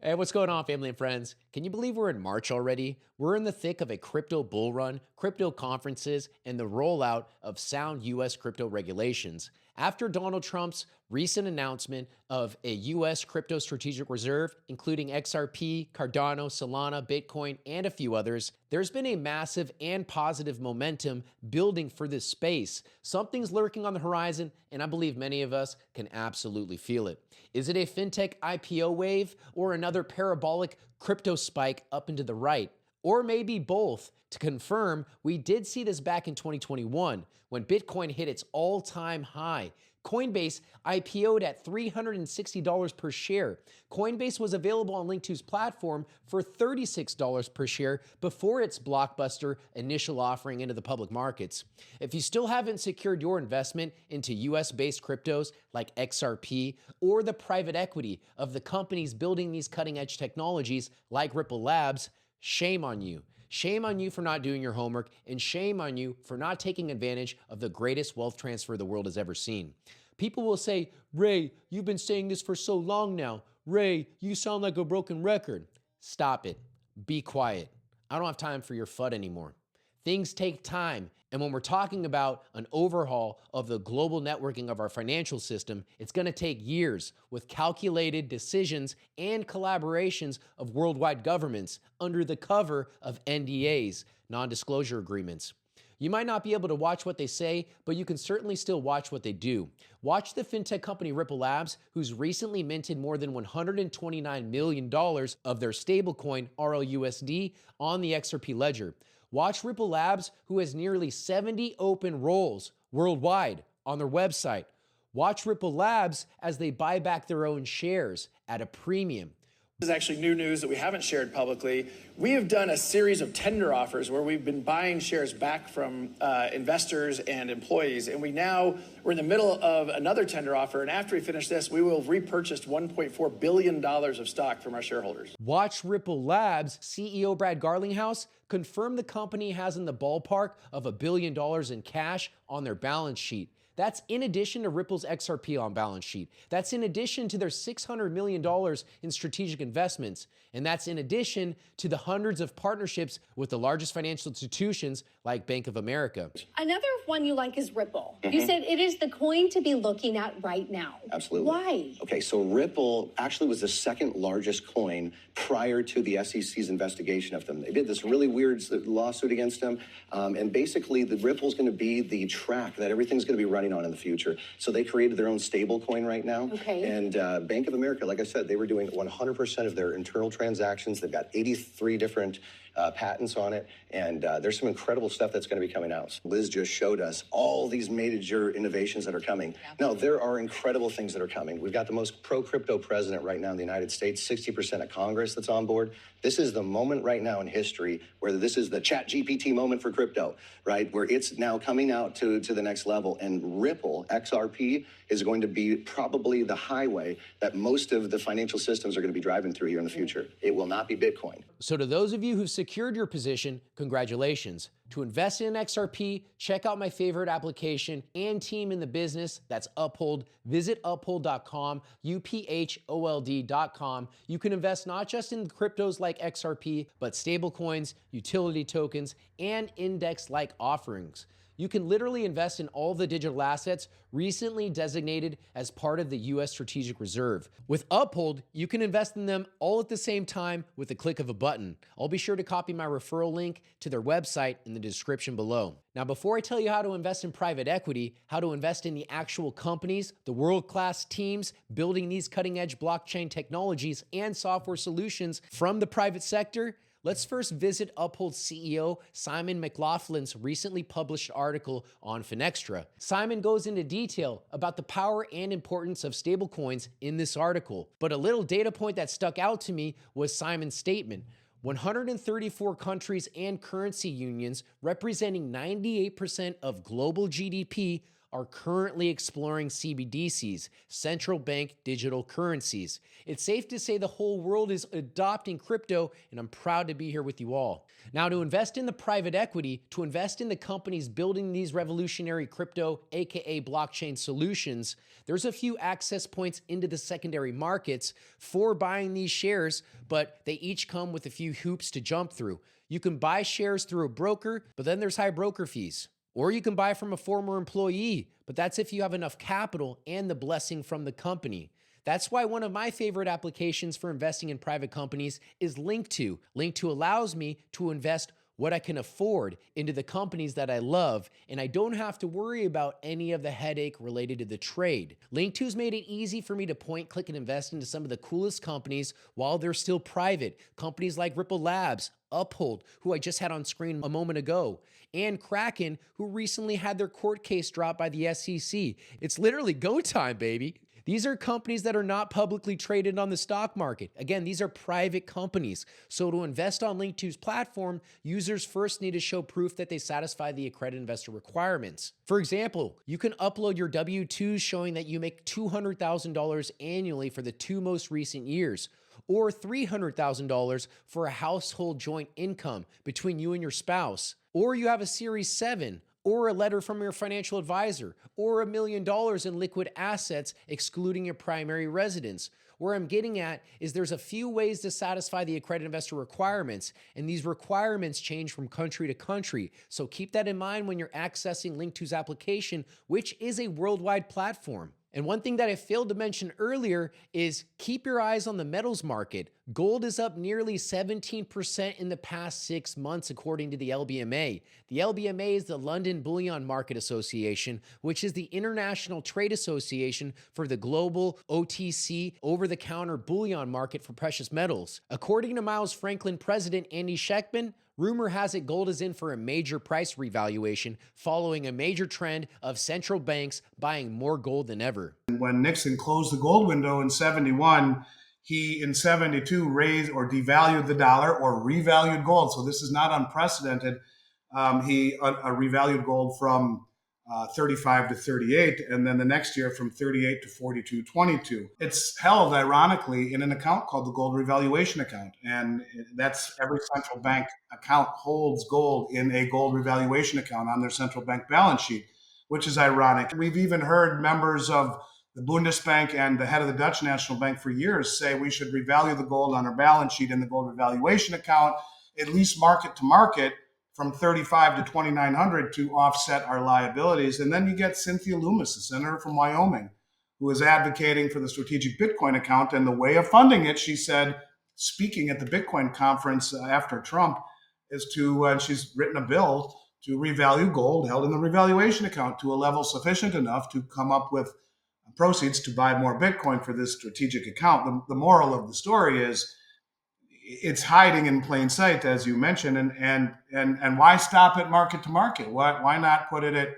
Hey, what's going on, family and friends? Can you believe we're in March already? We're in the thick of a crypto bull run, crypto conferences, and the rollout of sound U.S. crypto regulations. After Donald Trump's recent announcement of a U.S. crypto strategic reserve, including XRP, Cardano, Solana, Bitcoin, and a few others, there's been a massive and positive momentum building for this space. Something's lurking on the horizon, and I believe many of us can absolutely feel it. Is it a fintech IPO wave or another parabolic crypto spike up and to the right? Or maybe both. To confirm, we did see this back in 2021 when Bitcoin hit its all-time high. Coinbase IPO'd at $360 per share. Coinbase was available on Link2's platform for $36 per share before its blockbuster initial offering into the public markets. If you still haven't secured your investment into US-based cryptos like XRP or the private equity of the companies building these cutting-edge technologies like Ripple Labs, shame on you. Shame on you for not doing your homework, and shame on you for not taking advantage of the greatest wealth transfer the world has ever seen. People will say, Ray, you've been saying this for so long now. Ray, you sound like a broken record. Stop it. Be quiet. I don't have time for your FUD anymore. Things take time, and when we're talking about an overhaul of the global networking of our financial system, it's going to take years with calculated decisions and collaborations of worldwide governments under the cover of NDAs, non-disclosure agreements. You might not be able to watch what they say, but you can certainly still watch what they do. Watch the fintech company Ripple Labs, who's recently minted more than $129 million of their stablecoin RLUSD on the XRP ledger. Watch Ripple Labs, who has nearly 70 open roles worldwide on their website. Watch Ripple Labs as they buy back their own shares at a premium. This is actually new news that we haven't shared publicly. We have done a series of tender offers where we've been buying shares back from investors and employees, and we're in the middle of another tender offer, and after we finish this, we will have repurchased $1.4 billion of stock from our shareholders. Watch Ripple Labs CEO Brad Garlinghouse confirm the company has in the ballpark of $1 billion in cash on their balance sheet. That's in addition to Ripple's XRP on balance sheet. That's in addition to their $600 million in strategic investments. And that's in addition to the hundreds of partnerships with the largest financial institutions like Bank of America. Another one you like is Ripple. You said it is the coin to be looking at right now. Absolutely. Why? Okay, so Ripple actually was the second largest coin prior to the SEC's investigation of them. They did this really weird lawsuit against them. And basically, the Ripple's going to be the track that everything's going to be running on in the future. So they created their own stable coin right now. Okay. And Bank of America, like I said, they were doing 100% of their internal transactions. They've got 83 different patents on it. And there's some incredible stuff that's going to be coming out. Liz just showed us all these major innovations that are coming. Yeah. No, there are incredible things that are coming. We've got the most pro-crypto president right now in the United States, 60% of Congress that's on board. This is the moment right now in history where this is the ChatGPT moment for crypto, right? Where it's now coming out to the next level. And Ripple, XRP, is going to be probably the highway that most of the financial systems are going to be driving through here in the future. It will not be Bitcoin. So to those of you who've secured your position, congratulations. To invest in XRP, check out my favorite application and team in the business. That's Uphold. Visit uphold.com, uphold.com. You can invest not just in cryptos like XRP, but stablecoins, utility tokens, and index-like offerings. You can literally invest in all the digital assets recently designated as part of the U.S. Strategic Reserve. With Uphold, you can invest in them all at the same time with the click of a button. I'll be sure to copy my referral link to their website in the description below. Now, before I tell you how to invest in private equity, how to invest in the actual companies, the world-class teams building these cutting-edge blockchain technologies and software solutions from the private sector, let's first visit Uphold's CEO, Simon McLaughlin's recently published article on Finextra. Simon goes into detail about the power and importance of stablecoins in this article. But a little data point that stuck out to me was Simon's statement. 134 countries and currency unions representing 98% of global GDP are currently exploring CBDCs, central bank digital currencies. It's safe to say the whole world is adopting crypto, and I'm proud to be here with you all. Now, to invest in the private equity, to invest in the companies building these revolutionary crypto, aka blockchain solutions, there's a few access points into the secondary markets for buying these shares, but they each come with a few hoops to jump through. You can buy shares through a broker, but then there's high broker fees. Or you can buy from a former employee, but that's if you have enough capital and the blessing from the company. That's why one of my favorite applications for investing in private companies is Link2. Link2 allows me to invest what I can afford into the companies that I love, and I don't have to worry about any of the headache related to the trade. Link2's made it easy for me to point, click, and invest into some of the coolest companies while they're still private. Companies like Ripple Labs, Uphold, who I just had on screen a moment ago, and Kraken, who recently had their court case dropped by the SEC. It's literally go time, baby. These are companies that are not publicly traded on the stock market. Again, these are private companies. So to invest on Link2's platform, users first need to show proof that they satisfy the accredited investor requirements. For example, you can upload your W-2s showing that you make $200,000 annually for the 2 most recent years, or $300,000 for a household joint income between you and your spouse, or you have a Series 7, or a letter from your financial advisor, or $1 million in liquid assets excluding your primary residence. Where I'm getting at is there's a few ways to satisfy the accredited investor requirements, and these requirements change from country to country. So keep that in mind when you're accessing Link2's application, which is a worldwide platform. And one thing that I failed to mention earlier is keep your eyes on the metals market. Gold is up nearly 17% in the past 6 months, according to the LBMA. The LBMA is the London Bullion Market Association, which is the international trade association for the global OTC, over-the-counter bullion market for precious metals. According to Miles Franklin president Andy Schectman, rumor has it gold is in for a major price revaluation following a major trend of central banks buying more gold than ever. When Nixon closed the gold window in 71, he in 72 raised or devalued the dollar or revalued gold. So this is not unprecedented. He revalued gold from 35 to 38, and then the next year from 38 to 42.22. It's held, ironically, in an account called the Gold Revaluation Account, and that's every central bank account holds gold in a gold revaluation account on their central bank balance sheet, which is ironic. We've even heard members of the Bundesbank and the head of the Dutch National Bank for years say we should revalue the gold on our balance sheet in the gold revaluation account, at least market to market, from 35 to 2,900 to offset our liabilities. And then you get Cynthia Loomis, the senator from Wyoming, who is advocating for the strategic Bitcoin account. And the way of funding it, she said, speaking at the Bitcoin conference after Trump, is to, and she's written a bill to revalue gold held in the revaluation account to a level sufficient enough to come up with proceeds to buy more Bitcoin for this strategic account. The moral of the story is it's hiding in plain sight, as you mentioned, and why stop at market to market? Why not put it at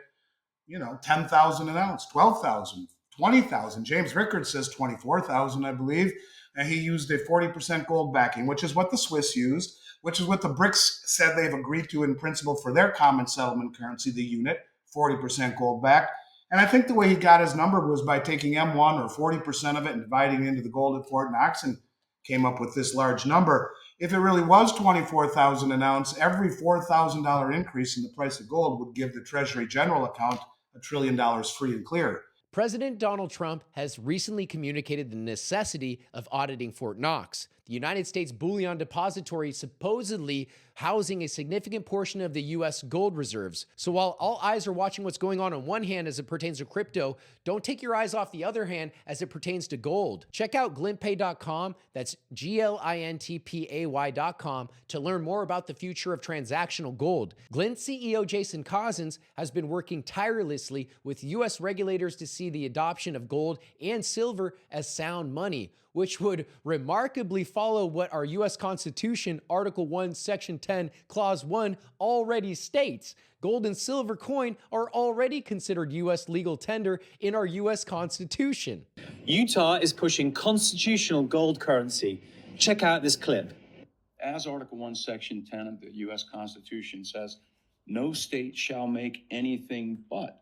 10,000 an ounce, 12,000, 20,000? James Rickard says 24,000, I believe, and he used a 40% gold backing, which is what the Swiss used, which is what the BRICS said they've agreed to in principle for their common settlement currency, the unit, 40% gold backed. And I think the way he got his number was by taking M1 or 40% of it and dividing it into the gold at Fort Knox, and came up with this large number. If it really was 24,000 an ounce, every $4,000 increase in the price of gold would give the Treasury General account $1 trillion free and clear. President Donald Trump has recently communicated the necessity of auditing Fort Knox, the United States bullion depository supposedly housing a significant portion of the U.S. gold reserves. So while all eyes are watching what's going on one hand as it pertains to crypto, don't take your eyes off the other hand as it pertains to gold. Check out glintpay.com, that's glintpay.com, to learn more about the future of transactional gold. Glint CEO Jason Cousins has been working tirelessly with U.S. regulators to see the adoption of gold and silver as sound money, which would remarkably follow what our U.S. Constitution, Article 1, Section 10, Clause 1 already states. Gold and silver coin are already considered U.S. legal tender in our U.S. Constitution. Utah is pushing constitutional gold currency. Check out this clip. As Article 1, Section 10 of the U.S. Constitution says, no state shall make anything but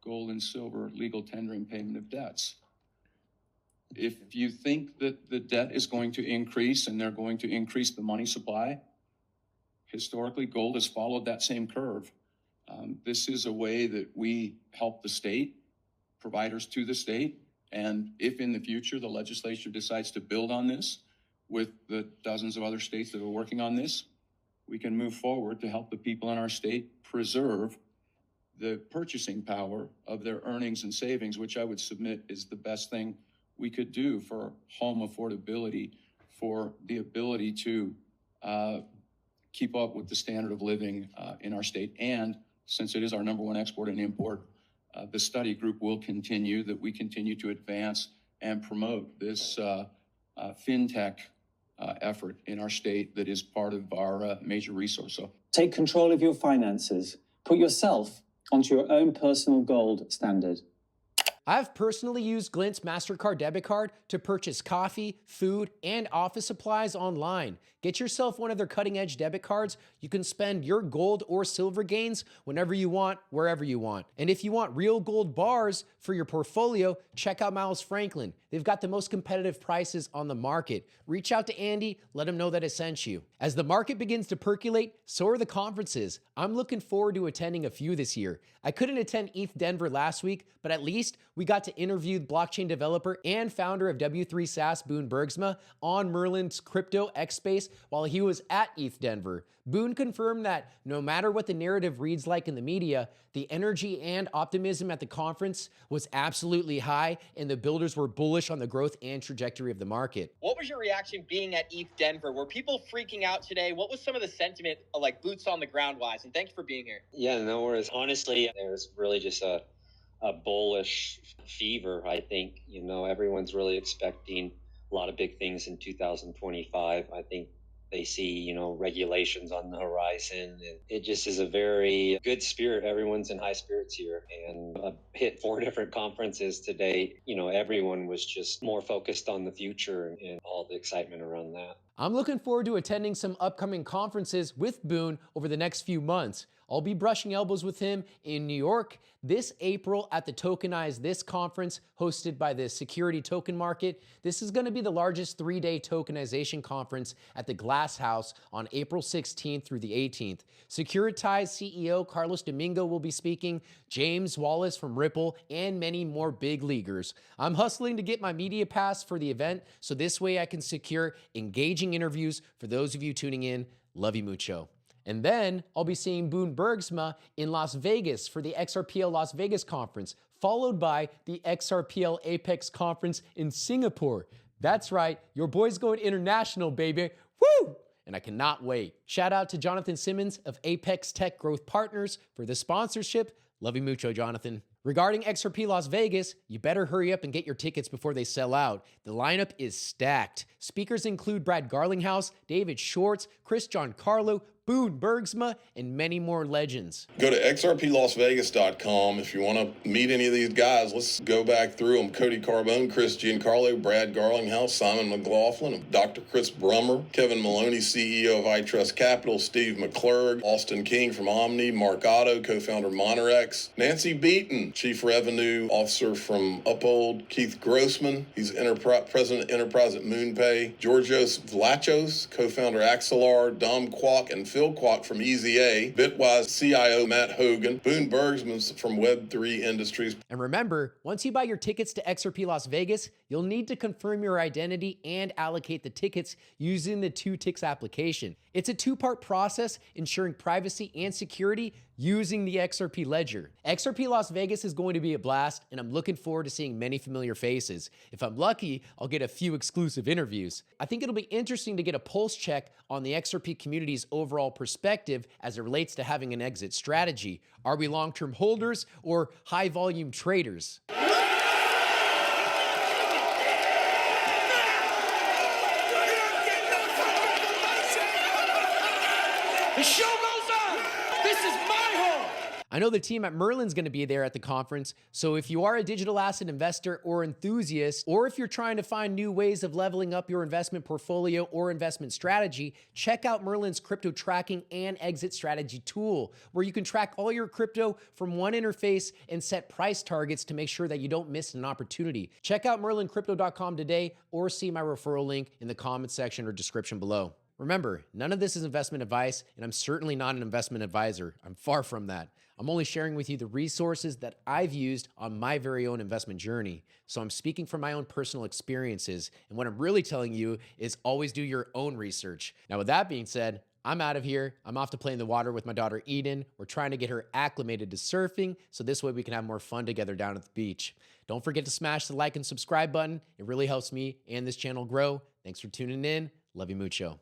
gold and silver legal tender and payment of debts. If you think that the debt is going to increase and they're going to increase the money supply, historically, gold has followed that same curve. This is a way that we help the state, providers to the state, and if in the future the legislature decides to build on this with the dozens of other states that are working on this, we can move forward to help the people in our state preserve the purchasing power of their earnings and savings, which I would submit is the best thing we could do for home affordability, for the ability to keep up with the standard of living in our state. And since it is our number one export and import, the study group will continue, that we continue to advance and promote this fintech effort in our state that is part of our major resource. So Take control of your finances. Put yourself onto your own personal gold standard. I've personally used Glint's MasterCard debit card to purchase coffee, food, and office supplies online. Get yourself one of their cutting-edge debit cards. You can spend your gold or silver gains whenever you want, wherever you want. And if you want real gold bars for your portfolio, check out Miles Franklin. They've got the most competitive prices on the market. Reach out to Andy, let him know that I sent you. As the market begins to percolate, so are the conferences. I'm looking forward to attending a few this year. I couldn't attend ETH Denver last week, but at least we got to interview blockchain developer and founder of W3 SaaS, Boone Bergsma, on Merlin's Crypto X Space while he was at ETH Denver. Boone confirmed that no matter what the narrative reads like in the media, the energy and optimism at the conference was absolutely high, and the builders were bullish on the growth and trajectory of the market. What was your reaction being at ETH Denver? Were people freaking out today? What was some of the sentiment, like boots on the ground wise? And thank you for being here. Yeah, no worries. Honestly, there's really just a bullish fever. I think, everyone's really expecting a lot of big things in 2025. I think they see, regulations on the horizon. And it just is a very good spirit. Everyone's in high spirits here. And I've hit 4 different conferences today. Everyone was just more focused on the future and all the excitement around that. I'm looking forward to attending some upcoming conferences with Boone over the next few months. I'll be brushing elbows with him in New York this April at the Tokenize This conference hosted by the Security Token Market. This is going to be the largest 3-day tokenization conference at the Glass House on April 16th through the 18th. Securitize CEO Carlos Domingo will be speaking, James Wallace from Ripple, and many more big leaguers. I'm hustling to get my media pass for the event, so this way I can secure engaging interviews for those of you tuning in. Love you mucho. And then I'll be seeing Boone Bergsma in Las Vegas for the XRPL Las Vegas conference, followed by the XRPL Apex conference in Singapore. That's right, your boy's going international, baby. Woo! And I cannot wait. Shout out to Jonathan Simmons of Apex Tech Growth Partners for the sponsorship. Love you mucho, Jonathan. Regarding XRP Las Vegas, you better hurry up and get your tickets before they sell out. The lineup is stacked. Speakers include Brad Garlinghouse, David Schwartz, Chris Giancarlo, Boone Bergsma, and many more legends. Go to xrplasvegas.com if you want to meet any of these guys. Let's go back through them. Cody Carbone, Chris Giancarlo, Brad Garlinghouse, Simon McLaughlin, Dr. Chris Brummer, Kevin Maloney, CEO of iTrust Capital, Steve McClurg, Austin King from Omni, Mark Otto, co-founder Monerex, Nancy Beaton, Chief Revenue Officer from Uphold, Keith Grossman, he's President Enterprise at MoonPay, Georgios Vlachos, co-founder Axelar, Dom Kwok, and Phil Kwok from EZA, Bitwise CIO Matt Hogan, Boone Bergsman from Web3 Industries. And remember, once you buy your tickets to XRP Las Vegas, you'll need to confirm your identity and allocate the tickets using the 2Tix application. It's a 2-part process ensuring privacy and security using the XRP ledger. XRP Las Vegas is going to be a blast, and I'm looking forward to seeing many familiar faces. If I'm lucky, I'll get a few exclusive interviews. I think it'll be interesting to get a pulse check on the XRP community's overall perspective as it relates to having an exit strategy. Are we long-term holders or high-volume traders? The show goes on. This is my home. I know the team at Merlin's going to be there at the conference, so if you are a digital asset investor or enthusiast, or if you're trying to find new ways of leveling up your investment portfolio or investment strategy, check out Merlin's crypto tracking and exit strategy tool, where you can track all your crypto from one interface and set price targets to make sure that you don't miss an opportunity. Check out merlincrypto.com today or see my referral link in the comment section or description below. Remember, none of this is investment advice, and I'm certainly not an investment advisor. I'm far from that. I'm only sharing with you the resources that I've used on my very own investment journey. So I'm speaking from my own personal experiences, and what I'm really telling you is always do your own research. Now, with that being said, I'm out of here. I'm off to play in the water with my daughter Eden. We're trying to get her acclimated to surfing, so this way we can have more fun together down at the beach. Don't forget to smash the like and subscribe button. It really helps me and this channel grow. Thanks for tuning in. Love you mucho.